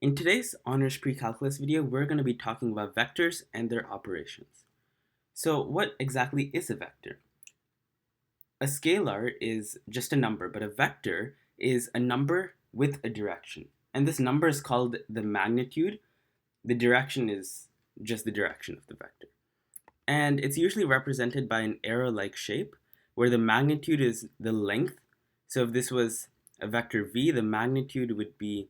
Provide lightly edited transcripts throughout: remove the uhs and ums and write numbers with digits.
In today's honors pre-calculus video, we're going to be talking about vectors and their operations. So what exactly is a vector? A scalar is just a number, but a vector is a number with a direction. And this number is called the magnitude. The direction is just the direction of the vector. And it's usually represented by an arrow-like shape, where the magnitude is the length. So if this was a vector v, the magnitude would be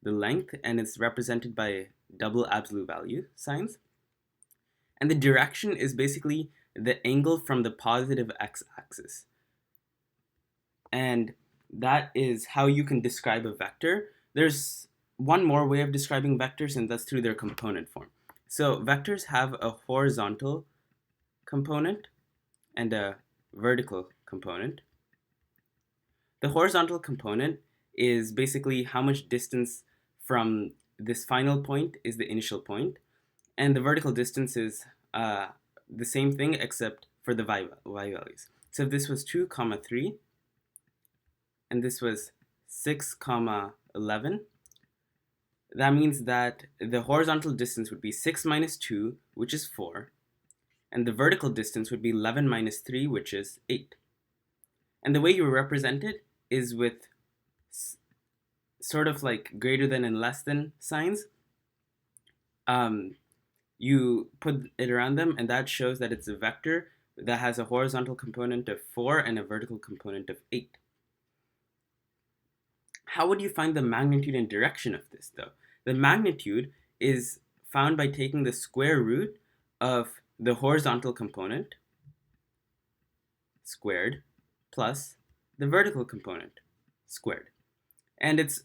the length, and it's represented by double absolute value signs. And the direction is basically the angle from the positive x-axis. And that is how you can describe a vector. There's one more way of describing vectors, and that's through their component form. So vectors have a horizontal component and a vertical component. The horizontal component is basically how much distance from this final point is the initial point, and the vertical distance is the same thing except for the y values. So if this was 2 comma 3 and this was 6 comma 11, that means that the horizontal distance would be 6 minus 2, which is 4, and the vertical distance would be 11 minus 3, which is 8. And the way you represent it is with sort of like greater than and less than signs. You put it around them, and that shows that it's a vector that has a horizontal component of 4 and a vertical component of 8. How would you find the magnitude and direction of this, though? The magnitude is found by taking the square root of the horizontal component squared plus the vertical component squared. And it's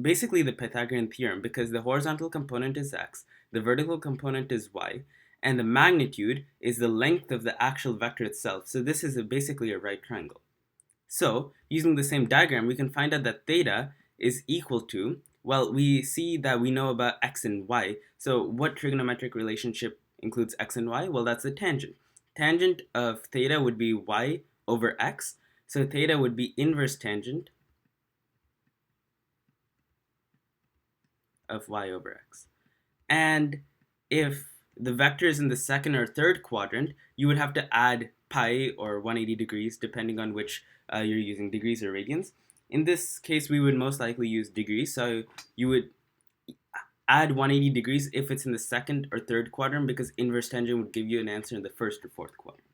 basically the Pythagorean theorem, because the horizontal component is x, the vertical component is y, and the magnitude is the length of the actual vector itself. So this is basically a right triangle. So using the same diagram, we can find out that theta is equal to, well, we see that we know about x and y. So what trigonometric relationship includes x and y? Well, that's the tangent. Tangent of theta would be y over x. So theta would be inverse tangent of y over x. And if the vector is in the second or third quadrant, you would have to add pi or 180 degrees, depending on which you're using, degrees or radians. In this case, we would most likely use degrees, so you would add 180 degrees if it's in the second or third quadrant, because inverse tangent would give you an answer in the first or fourth quadrant.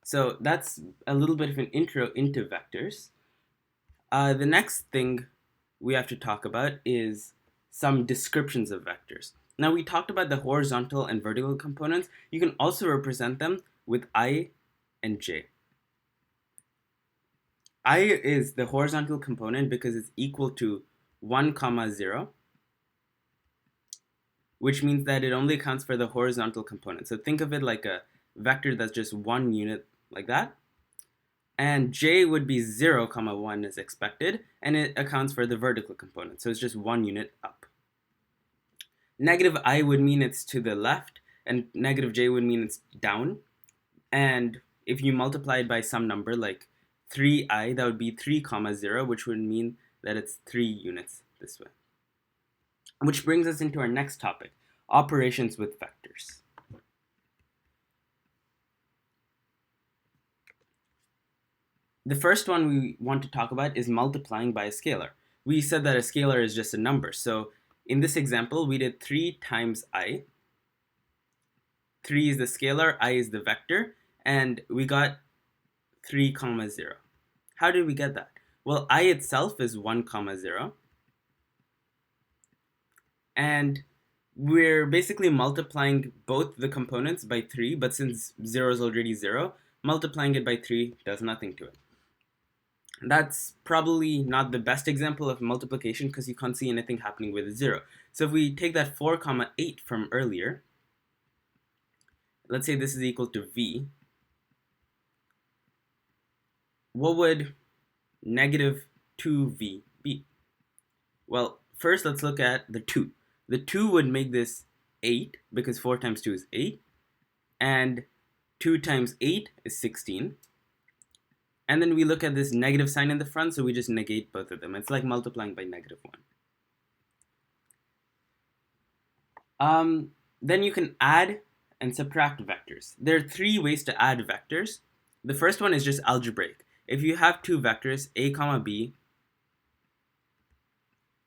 So that's a little bit of an intro into vectors. The next thing we have to talk about is some descriptions of vectors. Now, we talked about the horizontal and vertical components. You can also represent them with I and j. I is the horizontal component because it's equal to 1 comma 0, which means that it only accounts for the horizontal component. So think of it like a vector that's just one unit like that. And j would be 0 comma 1 as expected, and it accounts for the vertical component, so it's just one unit up. Negative I would mean it's to the left, and negative j would mean it's down. And if you multiply it by some number like 3i, that would be 3 comma 0, which would mean that it's 3 units this way. Which brings us into our next topic, operations with vectors. The first one we want to talk about is multiplying by a scalar. We said that a scalar is just a number, so in this example we did 3 times I. 3 is the scalar, I is the vector, and we got 3 comma 0. How did we get that? Well, I itself is 1 comma 0, and we're basically multiplying both the components by 3, but since 0 is already 0, multiplying it by 3 does nothing to it. That's probably not the best example of multiplication because you can't see anything happening with a 0. So if we take that 4 comma 8 from earlier, let's say this is equal to v, what would negative 2v be? Well, first let's look at the 2. The 2 would make this 8 because 4 times 2 is 8, and 2 times 8 is 16. And then we look at this negative sign in the front, so we just negate both of them. It's like multiplying by negative 1. Then you can add and subtract vectors. There are three ways to add vectors. The first one is just algebraic. If you have two vectors, a comma b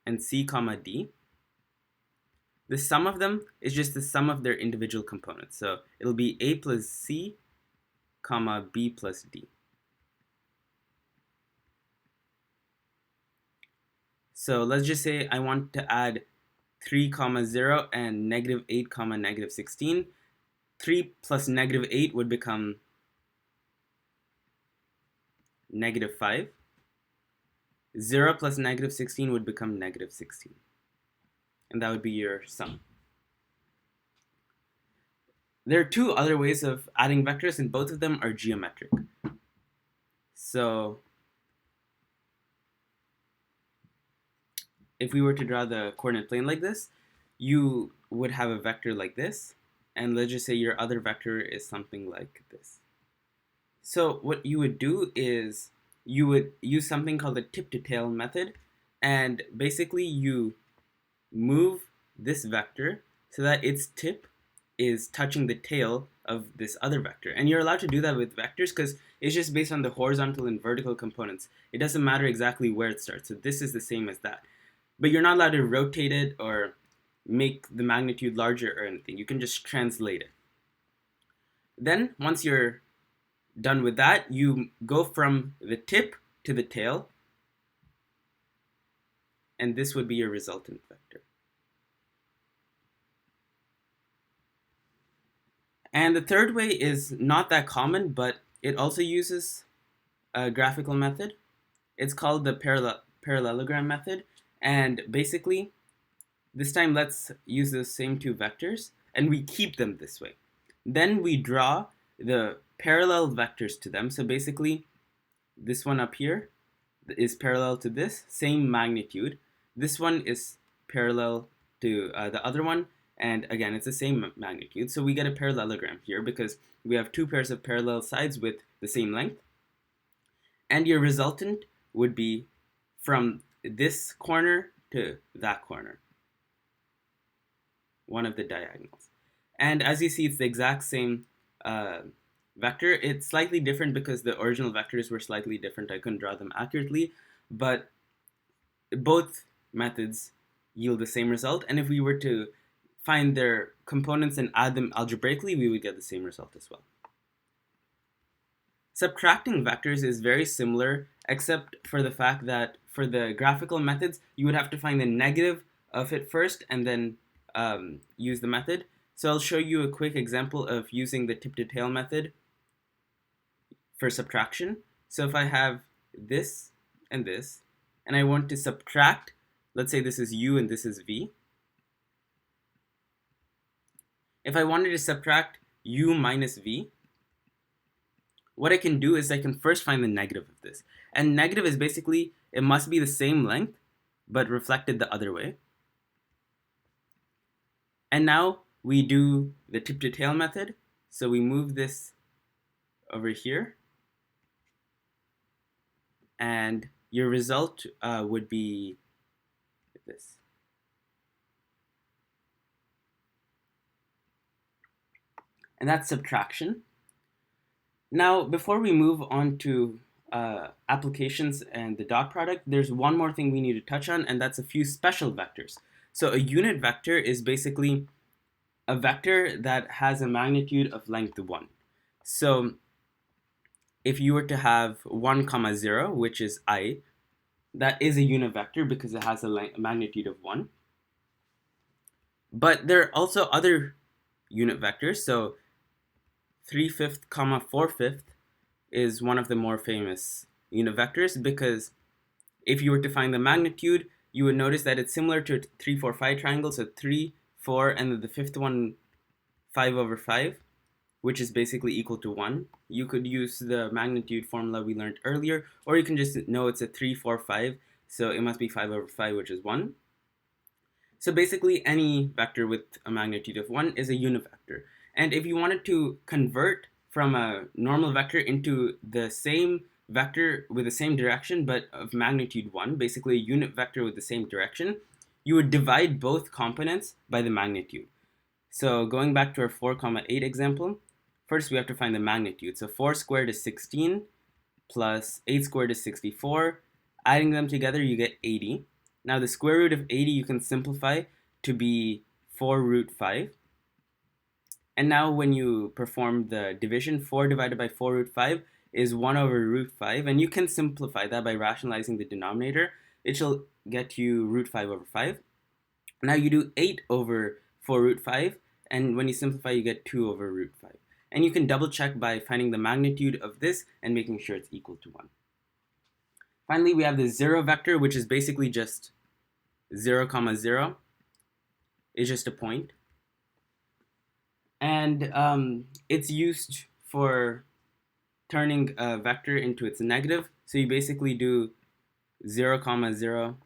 and c comma d, the sum of them is just the sum of their individual components. So it'll be a plus c comma b plus d. So let's just say I want to add 3 comma 0 and negative 8 comma negative 16. 3 plus negative 8 would become negative 5. 0 plus negative 16 would become negative 16. And that would be your sum. There are two other ways of adding vectors, and both of them are geometric. So if we were to draw the coordinate plane like this, you would have a vector like this, and let's just say your other vector is something like this. So what you would do is you would use something called the tip to tail method, and basically you move this vector so that its tip is touching the tail of this other vector. And you're allowed to do that with vectors because it's just based on the horizontal and vertical components. It doesn't matter exactly where it starts. So this is the same as that. But you're not allowed to rotate it or make the magnitude larger or anything. You can just translate it. Then once you're done with that, you go from the tip to the tail, and this would be your resultant vector. And the third way is not that common, but it also uses a graphical method. It's called the parallelogram method. And basically, this time let's use those same two vectors, and we keep them this way. Then we draw the parallel vectors to them. So basically, this one up here is parallel to this, same magnitude. This one is parallel to the other one, and again, it's the same magnitude. So we get a parallelogram here because we have two pairs of parallel sides with the same length. And your resultant would be from this corner to that corner, one of the diagonals. And as you see, it's the exact same vector. It's slightly different because the original vectors were slightly different. I couldn't draw them accurately, but both methods yield the same result. And if we were to find their components and add them algebraically, we would get the same result as well. Subtracting vectors is very similar, except for the fact that for the graphical methods, you would have to find the negative of it first and then use the method. So I'll show you a quick example of using the tip to tail method for subtraction. So if I have this, and I want to subtract, let's say this is u and this is v. If I wanted to subtract u minus v, what I can do is I can first find the negative of this. And negative is basically, it must be the same length, but reflected the other way. And now we do the tip to tail method. So we move this over here. And your result would be this. And that's subtraction. Now, before we move on to applications and the dot product, there's one more thing we need to touch on, and that's a few special vectors. So a unit vector is basically a vector that has a magnitude of length 1. So if you were to have 1 comma 0, which is I, that is a unit vector because it has a magnitude of 1. But there are also other unit vectors. So 3/5 comma 4/5 is one of the more famous unit vectors because if you were to find the magnitude, you would notice that it's similar to a 3, 4, 5 triangle. So 3, 4, and then the fifth one, 5/5, which is basically equal to 1. You could use the magnitude formula we learned earlier, or you can just know it's a 3, 4, 5, so it must be 5/5, which is 1. So basically, any vector with a magnitude of 1 is a unit vector. And if you wanted to convert from a normal vector into the same vector with the same direction, but of magnitude 1, basically a unit vector with the same direction, you would divide both components by the magnitude. So going back to our 4, 8 example, first we have to find the magnitude. So 4 squared is 16 plus 8 squared is 64. Adding them together, you get 80. Now the square root of 80 you can simplify to be 4 root 5. And now when you perform the division, 4 divided by 4 root 5 is 1 over root 5. And you can simplify that by rationalizing the denominator. It shall get you root 5 over 5. Now you do 8 over 4 root 5. And when you simplify, you get 2 over root 5. And you can double check by finding the magnitude of this and making sure it's equal to 1. Finally, we have the 0 vector, which is basically just 0, 0. It's just a point. And it's used for turning a vector into its negative. So you basically do 0, 0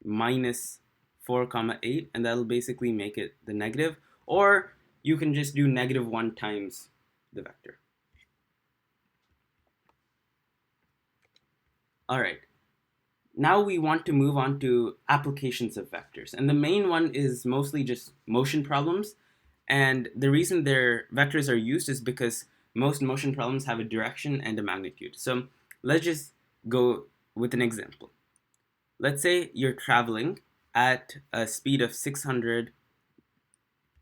minus 4, 8, and that'll basically make it the negative. Or you can just do negative 1 times the vector. All right. Now we want to move on to applications of vectors. And the main one is mostly just motion problems. And the reason their vectors are used is because most motion problems have a direction and a magnitude. So let's just go with an example. Let's say you're traveling at a speed of 600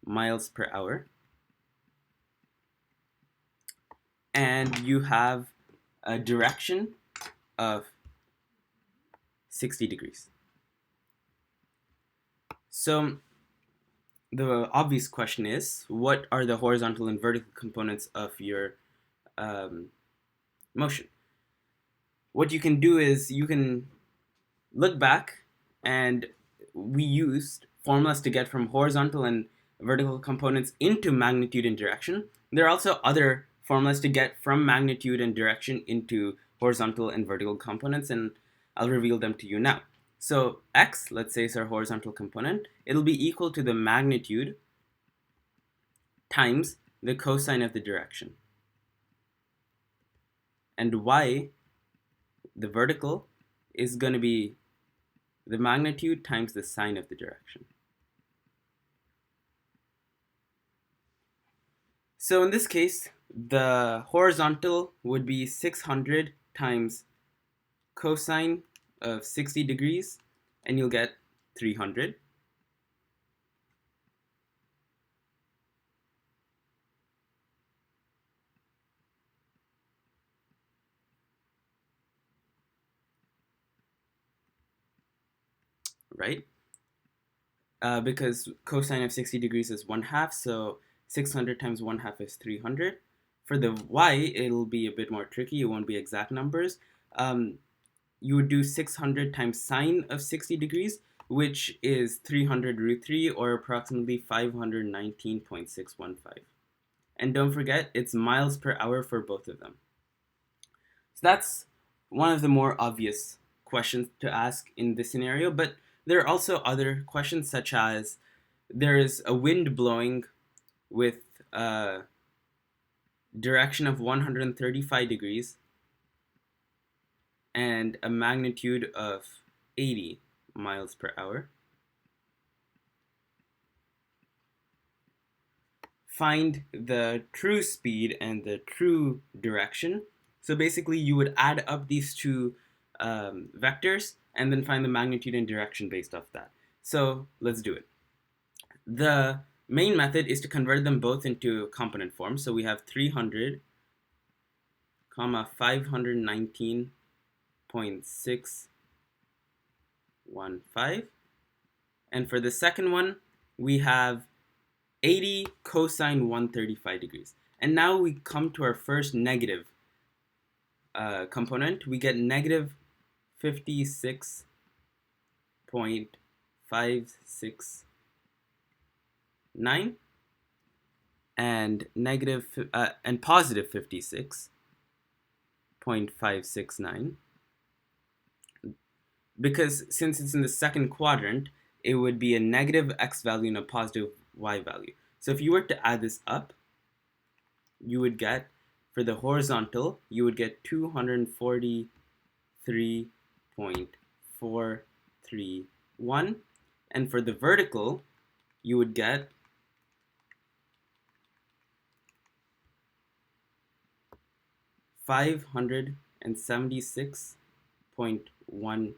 miles per hour. And you have a direction of 60 degrees. So the obvious question is, what are the horizontal and vertical components of your motion? What you can do is you can look back, and we used formulas to get from horizontal and vertical components into magnitude and direction. There are also other formulas to get from magnitude and direction into horizontal and vertical components, and I'll reveal them to you now. So x, let's say, is our horizontal component. It'll be equal to the magnitude times the cosine of the direction. And y, the vertical, is going to be the magnitude times the sine of the direction. So in this case, the horizontal would be 600 times cosine of 60 degrees, and you'll get 300. Right? Because cosine of 60 degrees is 1/2, so 600 times 1/2 is 300. For the y, it'll be a bit more tricky. It won't be exact numbers. You would do 600 times sine of 60 degrees, which is 300 root 3, or approximately 519.615. And don't forget, it's miles per hour for both of them. So that's one of the more obvious questions to ask in this scenario, but there are also other questions, such as there is a wind blowing with a direction of 135 degrees and a magnitude of 80 miles per hour. Find the true speed and the true direction. So basically you would add up these two vectors and then find the magnitude and direction based off that. So let's do it. The main method is to convert them both into component form. So we have 300, 519.615. And for the second one, we have 80 cosine 135 degrees. And now we come to our first negative component. We get negative 56.569 and positive 56.569. Because since it's in the second quadrant, it would be a negative x value and a positive y value. So if you were to add this up, you would get, for the horizontal, you would get 243.431, and for the vertical, you would get 576.184.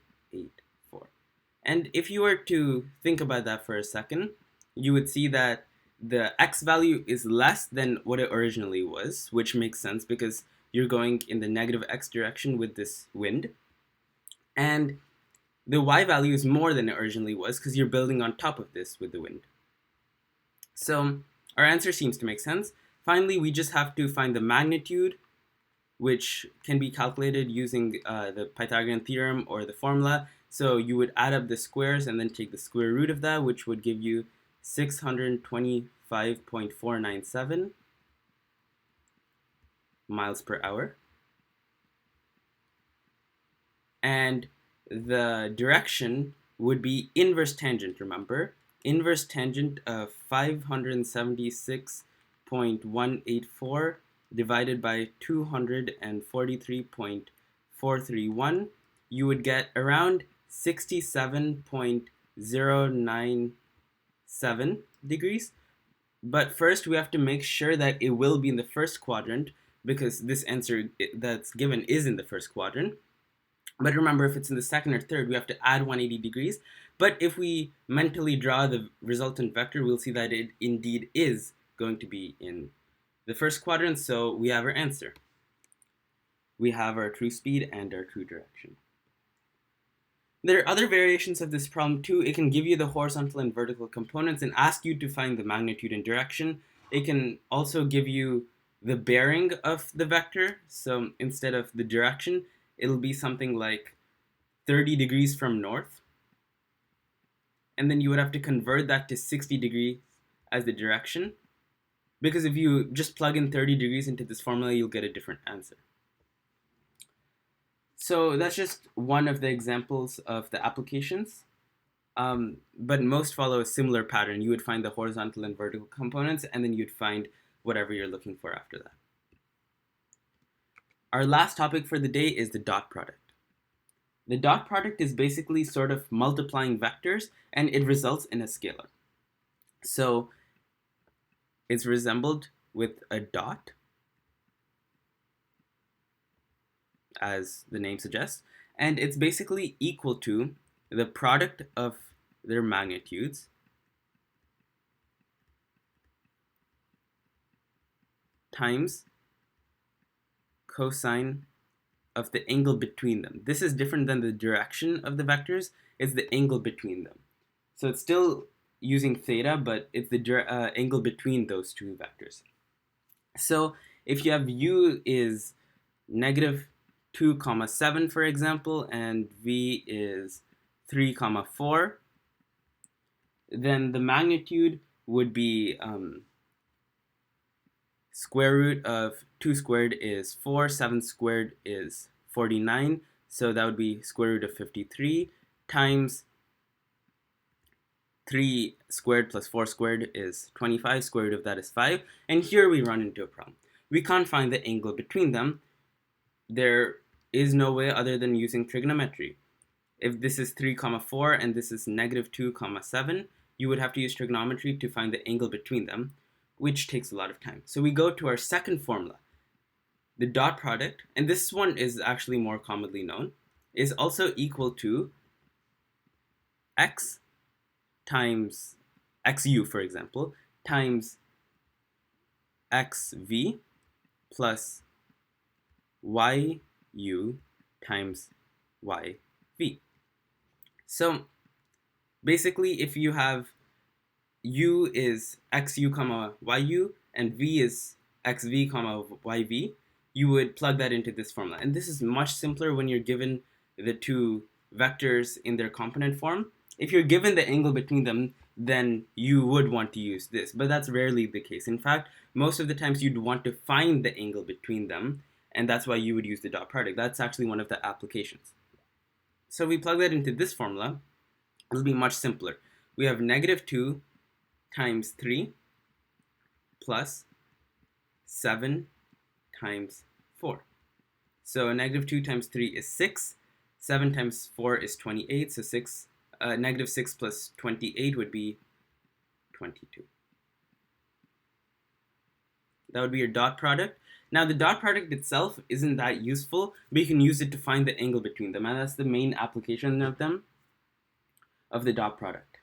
And if you were to think about that for a second, you would see that the x value is less than what it originally was, which makes sense because you're going in the negative x direction with this wind. And the y value is more than it originally was because you're building on top of this with the wind. So our answer seems to make sense. Finally, we just have to find the magnitude, which can be calculated using the Pythagorean theorem or the formula. So you would add up the squares and then take the square root of that, which would give you 625.497 miles per hour. And the direction would be inverse tangent, remember? Inverse tangent of 576.184 divided by 243.431, you would get around 67.097 degrees. But first we have to make sure that it will be in the first quadrant because this answer that's given is in the first quadrant. But remember, if it's in the second or third, we have to add 180 degrees. But if we mentally draw the resultant vector, we'll see that it indeed is going to be in the first quadrant, so we have our answer. We have our true speed and our true direction. There are other variations of this problem too. It can give you the horizontal and vertical components and ask you to find the magnitude and direction. It can also give you the bearing of the vector. So instead of the direction, it'll be something like 30 degrees from north. And then you would have to convert that to 60 degrees as the direction. Because if you just plug in 30 degrees into this formula, you'll get a different answer. So that's just one of the examples of the applications. But most follow a similar pattern. You would find the horizontal and vertical components, and then you'd find whatever you're looking for after that. Our last topic for the day is the dot product. The dot product is basically sort of multiplying vectors, and it results in a scalar. So it's resembled with a dot, as the name suggests, and it's basically equal to the product of their magnitudes times cosine of the angle between them. This is different than the direction of the vectors. It's the angle between them. So it's still using theta, but it's the angle between those two vectors. So if you have u is negative 2, 7, for example, and v is 3, 4, then the magnitude would be square root of 2 squared is 4, 7 squared is 49, so that would be square root of 53 times 3 squared plus 4 squared is 25, square root of that is 5, and here we run into a problem. We can't find the angle between them. There is no way other than using trigonometry. If this is 3, 4 and this is negative 2, 7, you would have to use trigonometry to find the angle between them, which takes a lot of time. So we go to our second formula. The dot product, and this one is actually more commonly known, is also equal to x times xu, for example, times xv plus yu times yv. So basically, if you have u is xu comma yu and v is xv comma yv, you would plug that into this formula. And this is much simpler when you're given the two vectors in their component form. If you're given the angle between them, then you would want to use this, but that's rarely the case. In fact, most of the times you'd want to find the angle between them, and that's why you would use the dot product. That's actually one of the applications. So we plug that into this formula, it'll be much simpler. We have negative 2 times 3 plus 7 times 4. So negative 2 times 3 is 6, 7 times 4 is 28, so negative 6 plus 28 would be 22. That would be your dot product. Now, the dot product itself isn't that useful, but you can use it to find the angle between them, and that's the main application of the dot product.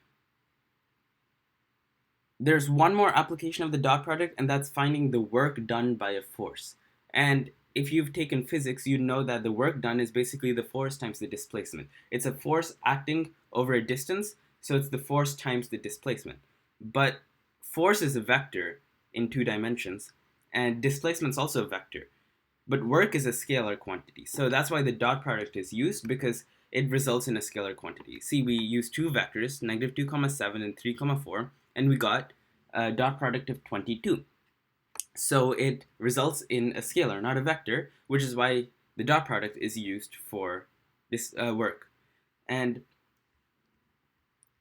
There's one more application of the dot product, and that's finding the work done by a force. And if you've taken physics, you know that the work done is basically the force times the displacement. It's a force acting over a distance, so it's the force times the displacement. But force is a vector in 2 dimensions, and displacement is also a vector. But work is a scalar quantity, so that's why the dot product is used, because it results in a scalar quantity. See, we use 2 vectors, negative 2, 7 and 3, 4, and we got a dot product of 22. So it results in a scalar, not a vector, which is why the dot product is used for this work. And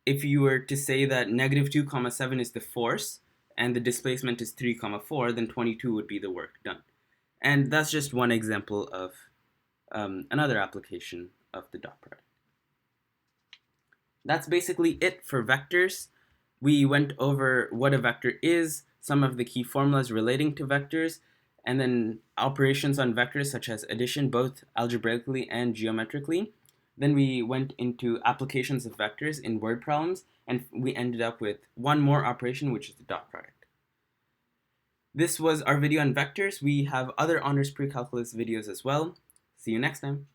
if you were to say that negative 2, 7 is the force, and the displacement is 3, 4, then 22 would be the work done. And that's just one example of another application of the dot product. That's basically it for vectors. We went over what a vector is, some of the key formulas relating to vectors, and then operations on vectors such as addition, both algebraically and geometrically. Then we went into applications of vectors in word problems, and we ended up with one more operation, which is the dot product. This was our video on vectors. We have other honors pre-calculus videos as well. See you next time.